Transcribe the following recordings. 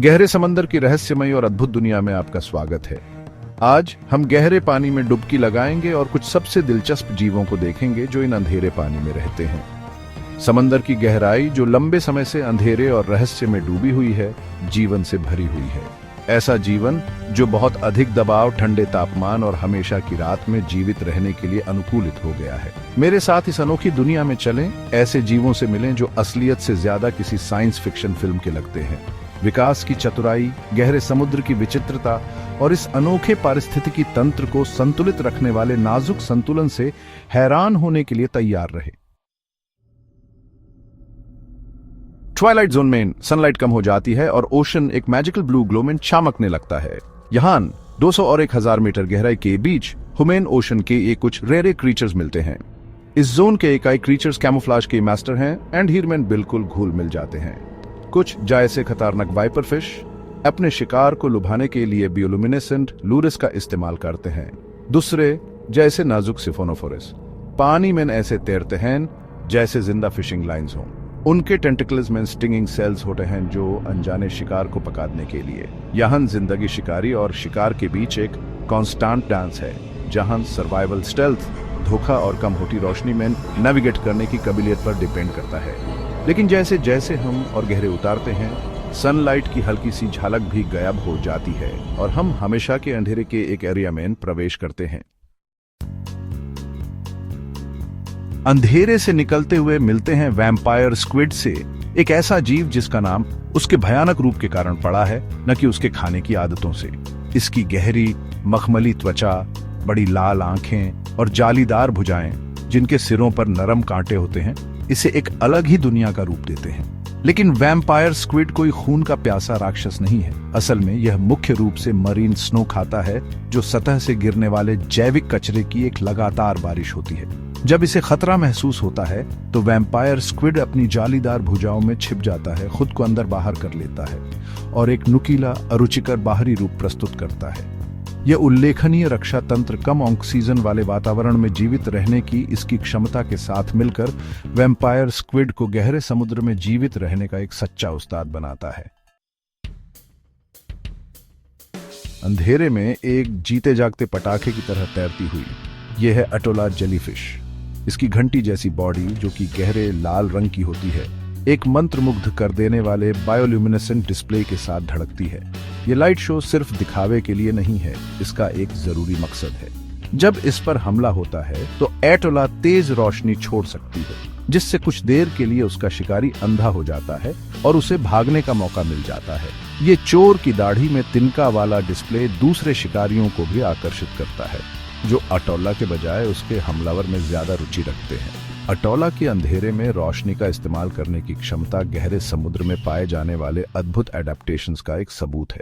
गहरे समंदर की रहस्यमयी और अद्भुत दुनिया में आपका स्वागत है। आज हम गहरे पानी में डुबकी लगाएंगे और कुछ सबसे दिलचस्प जीवों को देखेंगे जो इन अंधेरे पानी में रहते हैं। समंदर की गहराई जो लंबे समय से अंधेरे और रहस्य में डूबी हुई है, जीवन से भरी हुई है। ऐसा जीवन जो बहुत अधिक दबाव, ठंडे तापमान और हमेशा की रात में जीवित रहने के लिए अनुकूलित हो गया है। मेरे साथ इस अनोखी दुनिया में चलें, ऐसे जीवों से मिलें जो असलियत से ज्यादा किसी साइंस फिक्शन फिल्म के लगते हैं। विकास की चतुराई, गहरे समुद्र की विचित्रता और इस अनोखे पारिस्थितिकी तंत्र को संतुलित रखने वाले नाजुक संतुलन से हैरान होने के लिए तैयार रहे। ट्वाइलाइट जोन में सनलाइट कम हो जाती है और ओशन एक मैजिकल ब्लू ग्लो में चमकने लगता है। यहाँ 200 और 1000 मीटर गहराई के बीच ह्यूमन ओशन के ये कुछ रेरे क्रीचर्स मिलते हैं। इस जोन के एकाई क्रीचर्स कैमोफ्लाज के मास्टर हैं एंड हीरमैन बिल्कुल घुल मिल जाते हैं। कुछ जैसे खतरनाक वाइपर फिश अपने शिकार को लुभाने के लिए बियोलुमिनेसेंट लूरेस का इस्तेमाल करते हैं। दूसरे जैसे नाजुक सिफोनोफोरस पानी में ऐसे तैरते हैं जैसे जिंदा फिशिंग लाइंस हों। उनके टेंटिकल्स में स्टिंगिंग सेल्स होते हैं जो अनजाने शिकार को पकड़ने के लिए। यहाँ जिंदगी शिकारी और शिकार के बीच एक कांस्टेंट डांस है, जहां सर्वाइवल स्टेल्थ, धोखा और कम होती रोशनी में नेविगेट करने की काबिलियत पर डिपेंड करता है। लेकिन जैसे जैसे हम और गहरे उतारते हैं, सनलाइट की हल्की सी झलक भी गायब हो जाती है और हम हमेशा के अंधेरे के एक एरिया में प्रवेश करते हैं। अंधेरे से निकलते हुए मिलते हैं वैम्पायर स्क्विड से, एक ऐसा जीव जिसका नाम उसके भयानक रूप के कारण पड़ा है, न कि उसके खाने की आदतों से। इसकी गहरी मखमली त्वचा, बड़ी लाल आंखें और जालीदार भुजाएं जिनके सिरों पर नरम कांटे होते हैं, इसे एक अलग ही दुनिया का रूप देते हैं। लेकिन वैम्पायर स्क्विड कोई खून का प्यासा राक्षस नहीं है। असल में यह मुख्य रूप से मरीन स्नो खाता है, जो सतह से गिरने वाले जैविक कचरे की एक लगातार बारिश होती है। जब इसे खतरा महसूस होता है तो वैम्पायर स्क्विड अपनी जालीदार भुजाओं में छिप जाता है, खुद को अंदर बाहर कर लेता है और एक नुकीला अरुचिकर बाहरी रूप प्रस्तुत करता है। यह उल्लेखनीय रक्षा तंत्र कम ऑक्सीजन वाले वातावरण में जीवित रहने की इसकी क्षमता के साथ मिलकर वैम्पायर स्क्विड को गहरे समुद्र में जीवित रहने का एक सच्चा उस्ताद बनाता है। अंधेरे में एक जीते जागते पटाखे की तरह तैरती हुई यह है अटोला जेलीफिश। इसकी घंटी जैसी बॉडी, जो कि गहरे लाल रंग की होती है, एक मंत्रमुग्ध कर देने वाले बायोल्यूमिनेसेंट डिस्प्ले के साथ धड़कती है। ये लाइट शो सिर्फ दिखावे के लिए नहीं है, इसका एक जरूरी मकसद है। जब इस पर हमला होता है तो एटोला तेज रोशनी छोड़ सकती है, जिससे कुछ देर के लिए उसका शिकारी अंधा हो जाता है और उसे भागने का मौका मिल जाता है। ये चोर की दाढ़ी में तिनका वाला डिस्प्ले दूसरे शिकारियों को भी आकर्षित करता है, जो अटोला के बजाय उसके हमलावर में ज्यादा रुचि रखते हैं। अटोला के अंधेरे में रोशनी का इस्तेमाल करने की क्षमता गहरे समुद्र में पाए जाने वाले अद्भुत एडेप्टेशंस का एक सबूत है।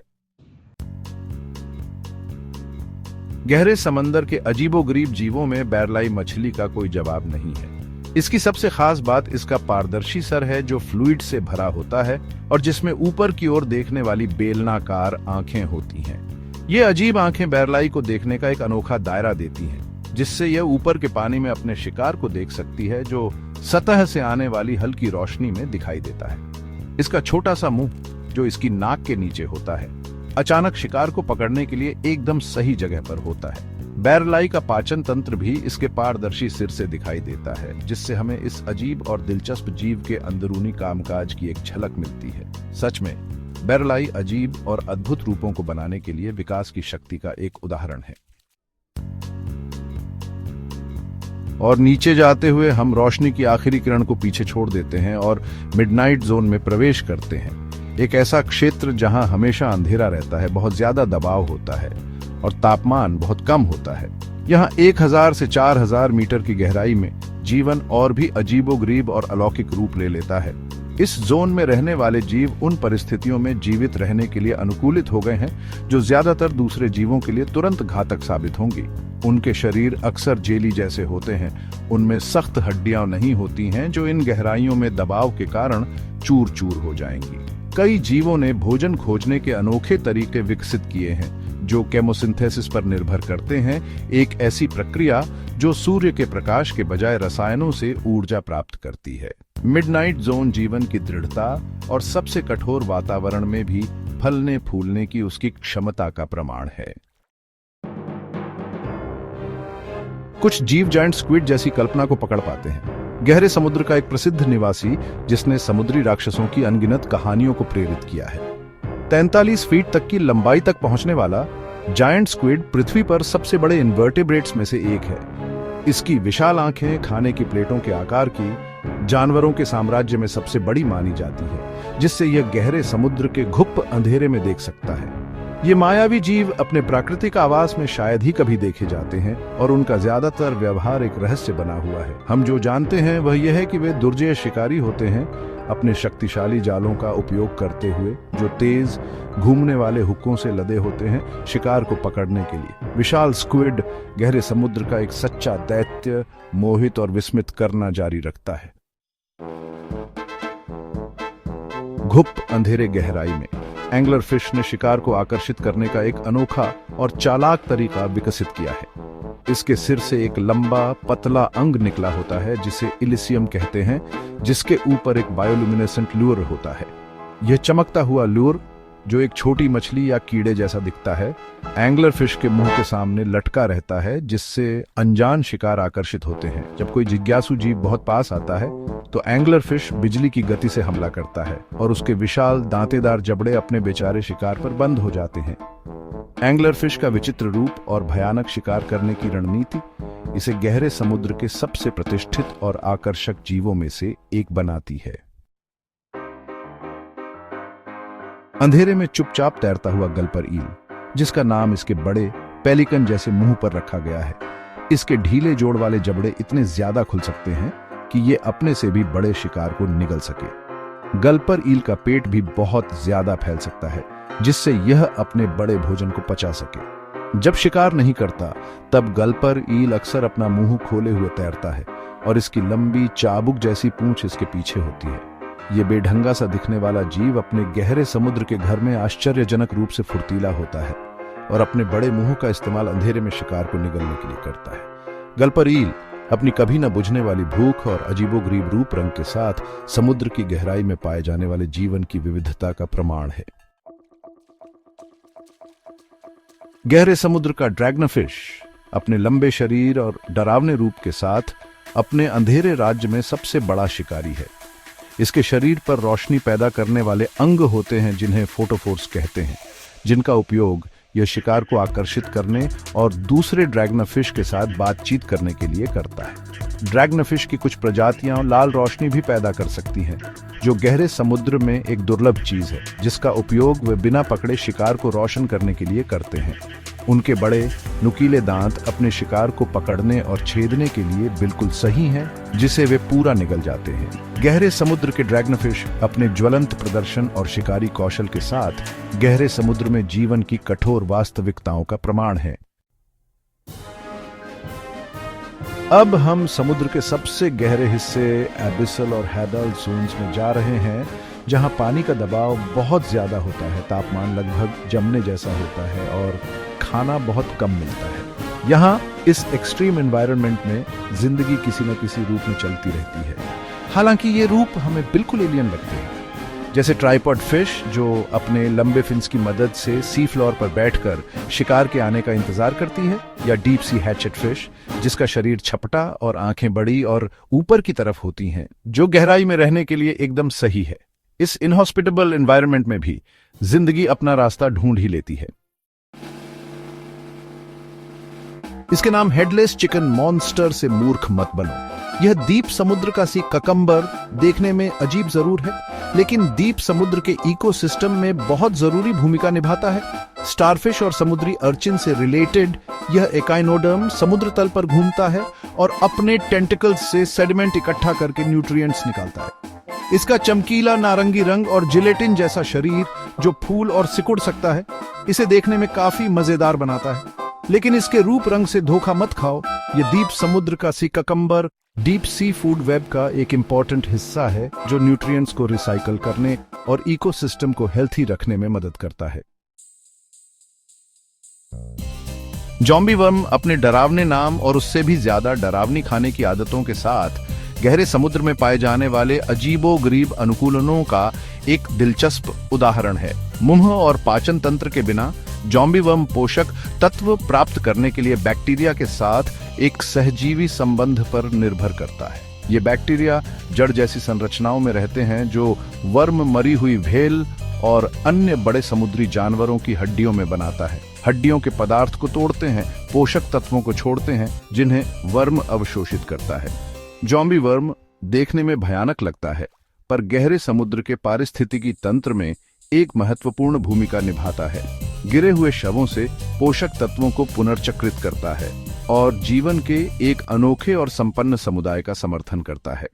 गहरे समंदर के अजीबोगरीब जीवों में बैरलाई मछली का कोई जवाब नहीं है। इसकी सबसे खास बात इसका पारदर्शी सर है, जो फ्लूइड से भरा होता है और जिसमें ऊपर की ओर देखने वाली बेलनाकार आंखें होती हैं। ये अजीब आंखें बैरलाई को देखने का एक अनोखा दायरा देती हैं, जिससे यह ऊपर के पानी में अपने शिकार को देख सकती है, जो सतह से आने वाली हल्की रोशनी में दिखाई देता है। इसका छोटा सा मुंह, जो इसकी नाक के नीचे होता है, अचानक शिकार को पकड़ने के लिए एकदम सही जगह पर होता है। बैरलाई का पाचन तंत्र भी इसके पारदर्शी सिर से दिखाई देता है, जिससे हमें इस अजीब और दिलचस्प जीव के अंदरूनी कामकाज की एक झलक मिलती है। सच में बैरलाई अजीब और अद्भुत रूपों को बनाने के लिए विकास की शक्ति का एक उदाहरण है। और नीचे जाते हुए हम रोशनी की आखिरी किरण को पीछे छोड़ देते हैं और मिडनाइट जोन में प्रवेश करते हैं, एक ऐसा क्षेत्र जहां हमेशा अंधेरा रहता है, बहुत ज्यादा दबाव होता है और तापमान बहुत कम होता है। यहाँ 1000 से 4000 मीटर की गहराई में जीवन और भी अजीबोगरीब और अलौकिक रूप ले लेता है। इस जोन में रहने वाले जीव उन परिस्थितियों में जीवित रहने के लिए अनुकूलित हो गए हैं जो ज्यादातर दूसरे जीवों के लिए तुरंत घातक साबित होंगी। उनके शरीर अक्सर जेली जैसे होते हैं, उनमें सख्त हड्डियां नहीं होती हैं जो इन गहराइयों में दबाव के कारण चूर चूर हो जाएंगी। कई जीवों ने भोजन खोजने के अनोखे तरीके विकसित किए हैं, जो केमोसिंथेसिस पर निर्भर करते हैं, एक ऐसी प्रक्रिया जो सूर्य के प्रकाश के बजाय रसायनों से ऊर्जा प्राप्त करती है। मिडनाइट जोन जीवन की दृढ़ता और सबसे कठोर वातावरण में भी फलने फूलने की उसकी क्षमता का प्रमाण है। कुछ जीव जायंट स्क्विड जैसी कल्पना को पकड़ पाते हैं। गहरे समुद्र का एक प्रसिद्ध निवासी जिसने समुद्री राक्षसों की अनगिनत कहानियों को प्रेरित किया है। 43 फीट तक की लंबाई तक पहुंचने वाला जायंट स्क्विड पृथ्वी पर सबसे बड़े इन्वर्टेब्रेट्स में से एक है। इसकी विशाल आंखें खाने की प्लेटों के आकार की जानवरों के साम्राज्य में सबसे बड़ी मानी जाती है, जिससे यह गहरे समुद्र के घुप अंधेरे में देख सकता है। ये मायावी जीव अपने प्राकृतिक आवास में शायद ही कभी देखे जाते हैं और उनका ज्यादातर व्यवहार एक रहस्य बना हुआ है। हम जो जानते हैं वह यह है कि वे दुर्जय शिकारी होते हैं, अपने शक्तिशाली जालों का उपयोग करते हुए जो तेज घूमने वाले हुक्कों से लदे होते हैं शिकार को पकड़ने के लिए। विशाल स्क्विड गहरे समुद्र का एक सच्चा दैत्य मोहित और विस्मित करना जारी रखता है। घुप अंधेरे गहराई में एंगलर फिश ने शिकार को आकर्षित करने का एक अनोखा और चालाक तरीका विकसित किया है। इसके सिर से एक लंबा पतला अंग निकला होता है जिसे इलिसियम कहते हैं, जिसके ऊपर एक बायोल्यूमिनेसेंट लूर होता है। यह चमकता हुआ लूर, जो एक छोटी मछली या कीड़े जैसा दिखता है, एंगलर फिश के मुंह के सामने लटका रहता है, जिससे अनजान शिकार आकर्षित होते हैं। जब कोई जिज्ञासु जीव बहुत पास आता है तो एंगलर फिश बिजली की गति से हमला करता है और उसके विशाल दांतेदार जबड़े अपने बेचारे शिकार पर बंद हो जाते हैं। एंगलर फिश का विचित्र रूप और भयानक शिकार करने की रणनीति इसे गहरे समुद्र के सबसे प्रतिष्ठित और आकर्षक जीवों में से एक बनाती है। अंधेरे में चुपचाप तैरता हुआ गल्पर ईल, जिसका नाम इसके बड़े पेलिकन जैसे मुंह पर रखा गया है। इसके ढीले जोड़ वाले जबड़े इतने ज्यादा खुल सकते हैं कि ये अपने से भी बड़े शिकार को निगल सके। गल्पर ईल का पेट भी बहुत ज्यादा फैल सकता है, जिससे यह अपने बड़े भोजन को पचा सके। जब शिकार नहीं करता तब गल्पर ईल अक्सर अपना मुंह खोले हुए तैरता है और इसकी लंबी चाबुक जैसी पूंछ इसके पीछे होती है। ये बेढंगा सा दिखने वाला जीव अपने गहरे समुद्र के घर में आश्चर्यजनक रूप से फुर्तीला होता है और अपने बड़े मुंह का इस्तेमाल अंधेरे में शिकार को निगलने के लिए करता है। गल्पर ईल अपनी कभी न बुझने वाली भूख और अजीबोगरीब रूप रंग के साथ समुद्र की गहराई में पाए जाने वाले जीवन की विविधता का प्रमाण है। गहरे समुद्र का ड्रैगनफिश अपने लंबे शरीर और डरावने रूप के साथ अपने अंधेरे राज्य में सबसे बड़ा शिकारी है। इसके शरीर पर रोशनी पैदा करने वाले अंग होते हैं जिन्हें फोटोफोर्स कहते हैं, जिनका उपयोग यह शिकार को आकर्षित करने और दूसरे ड्रैगनफिश के साथ बातचीत करने के लिए करता है। ड्रैगनफिश की कुछ प्रजातियां लाल रोशनी भी पैदा कर सकती हैं, जो गहरे समुद्र में एक दुर्लभ चीज है, जिसका उपयोग वे बिना पकड़े शिकार को रोशन करने के लिए करते हैं। उनके बड़े नुकीले दांत अपने शिकार को पकड़ने और छेदने के लिए बिल्कुल सही हैं, जिसे वे पूरा निगल जाते हैं। गहरे समुद्र के ड्रैगनफिश अपने ज्वलंत प्रदर्शन और शिकारी कौशल के साथ गहरे समुद्र में जीवन की कठोर वास्तविकताओं का प्रमाण है। अब हम समुद्र के सबसे गहरे हिस्से एबिसल और हैडल जोन्स में जा रहे हैं, जहां पानी का दबाव बहुत ज्यादा होता है, तापमान लगभग जमने जैसा होता है और खाना बहुत कम मिलता है। यहाँ इस एक्सट्रीम एनवायरनमेंट में जिंदगी किसी न किसी रूप में चलती रहती है। हालांकि ये रूप हमें बिल्कुल एलियन लगते हैं, जैसे ट्राइपॉड फिश जो अपने लंबे फिन्स की मदद से सी फ्लोर पर बैठकर शिकार के आने का इंतजार करती है, या डीप सी हैचेट फिश जिसका शरीर छपटा और आंखें बड़ी और ऊपर की तरफ होती हैं, जो गहराई में रहने के लिए एकदम सही है। इस इनहॉस्पिटेबल एनवायरनमेंट में भी जिंदगी अपना रास्ता ढूंढ ही लेती है। इसके नाम हेडलेस चिकन मॉन्स्टर से मूर्ख मत बनो। यह दीप समुद्र का सी ककम्बर देखने में अजीब जरूर है, लेकिन दीप समुद्र के इकोसिस्टम में बहुत जरूरी भूमिका निभाता है। स्टारफिश और समुद्री अर्चिन से रिलेटेड यह एकाइनोडर्म समुद्र तल पर घूमता है और अपने टेंटिकल्स से सेडिमेंट इकट्ठा करके न्यूट्रिएंट्स निकालता है। इसका चमकीला नारंगी रंग और जिलेटिन जैसा शरीर जो फूल और सिकुड़ सकता है, इसे देखने में काफी मजेदार बनाता है। लेकिन इसके रूप रंग से धोखा मत खाओ। यह दीप समुद्र का sea cucumber deep sea food web का एक इंपॉर्टेंट हिस्सा है, जो न्यूट्रिएंट्स को रिसाइकल करने और इकोसिस्टम को हेल्थी रखने में मदद करता है। जॉम्बी वर्म अपने डरावने नाम और उससे भी ज्यादा डरावनी खाने की आदतों के साथ गहरे समुद्र में पाए जाने वाले अजीबोगरीब अनुकूलनों का एक दिलचस्प उदाहरण है। मुंह और पाचन तंत्र के बिना ज़ॉम्बी वर्म पोषक तत्व प्राप्त करने के लिए बैक्टीरिया के साथ एक सहजीवी संबंध पर निर्भर करता है। ये बैक्टीरिया जड़ जैसी संरचनाओं में रहते हैं जो वर्म मरी हुई व्हेल और अन्य बड़े समुद्री जानवरों की हड्डियों में बनाता है। हड्डियों के पदार्थ को तोड़ते हैं, पोषक तत्वों को छोड़ते हैं जिन्हें वर्म अवशोषित करता है। ज़ॉम्बी वर्म देखने में भयानक लगता है, पर गहरे समुद्र के पारिस्थितिकी तंत्र में एक महत्वपूर्ण भूमिका निभाता है। गिरे हुए शवों से पोषक तत्वों को पुनर्चक्रित करता है और जीवन के एक अनोखे और संपन्न समुदाय का समर्थन करता है।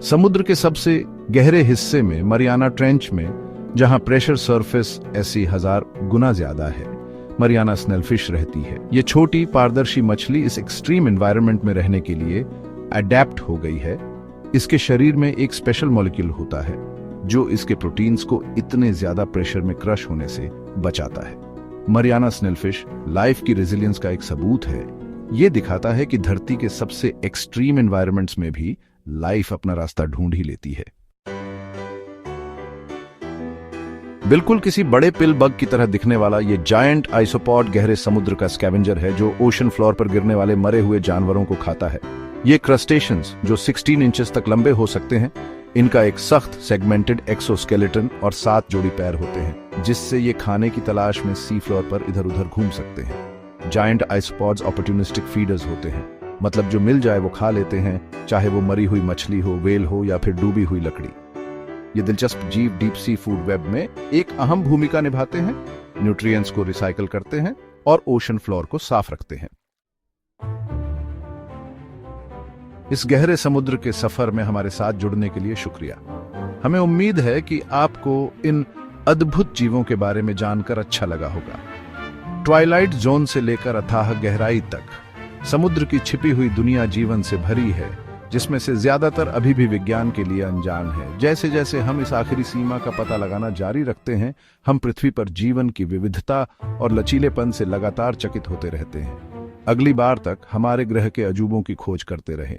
समुद्र के सबसे गहरे हिस्से में मरियाना ट्रेंच में, जहां प्रेशर सरफेस 80,000 गुना ज्यादा है, मरियाना स्नेलफिश रहती है। ये छोटी पारदर्शी मछली इस एक्सट्रीम एनवायरनमेंट में रहने के लिए अडेप्ट हो गई है। इसके शरीर में एक स्पेशल मॉलिक्यूल होता है जो इसके प्रोटीन्स को इतने ज्यादा प्रेशर में क्रश होने से बचाता है। मरियाना स्नेलफिश लाइफ की रेजिलियंस का एक सबूत है। ये दिखाता है कि धरती के सबसे एक्सट्रीम एनवायरनमेंट्स में भी लाइफ अपना रास्ता ढूंढ ही लेती है। बिल्कुल किसी बड़े पिल बग की तरह दिखने वाला ये जायंट आइसोपॉड गहरे समुद्र का स्कैवेंजर है जो ओशन फ्लोर पर गिरने वाले मरे हुए जानवरों को खाता है। ये क्रस्टेशियंस जो 16 इंचेस तक लंबे हो सकते हैं, इनका एक सख्त सेगमेंटेड एक्सोस्केलेटन और 7 जोड़ी पैर होते हैं, जिससे ये खाने की तलाश में सी फ्लोर पर इधर उधर घूम सकते हैं। जायंट आइसोपॉड्स अपॉर्चुनिस्टिक फीडर्स होते हैं, मतलब जो मिल जाए वो खा लेते हैं, चाहे वो मरी हुई मछली हो, वेल हो या फिर डूबी हुई लकड़ी। ये दिलचस्प जीव डीप सी फूड वेब में एक अहम भूमिका निभाते हैं, न्यूट्रिएंट्स को रिसाइकल करते हैं और ओशन फ्लोर को साफ रखते हैं। इस गहरे समुद्र के सफर में हमारे साथ जुड़ने के लिए शुक्रिया। हमें उम्मीद है कि आपको इन अद्भुत जीवों के बारे में जानकर अच्छा लगा होगा। ट्वाइलाइट जोन से लेकर अथाह गहराई तक समुद्र की छिपी हुई दुनिया जीवन से भरी है, जिसमें से ज्यादातर अभी भी विज्ञान के लिए अनजान है। जैसे जैसे हम इस आखिरी सीमा का पता लगाना जारी रखते हैं, हम पृथ्वी पर जीवन की विविधता और लचीलेपन से लगातार चकित होते रहते हैं। अगली बार तक हमारे ग्रह के अजूबों की खोज करते रहें।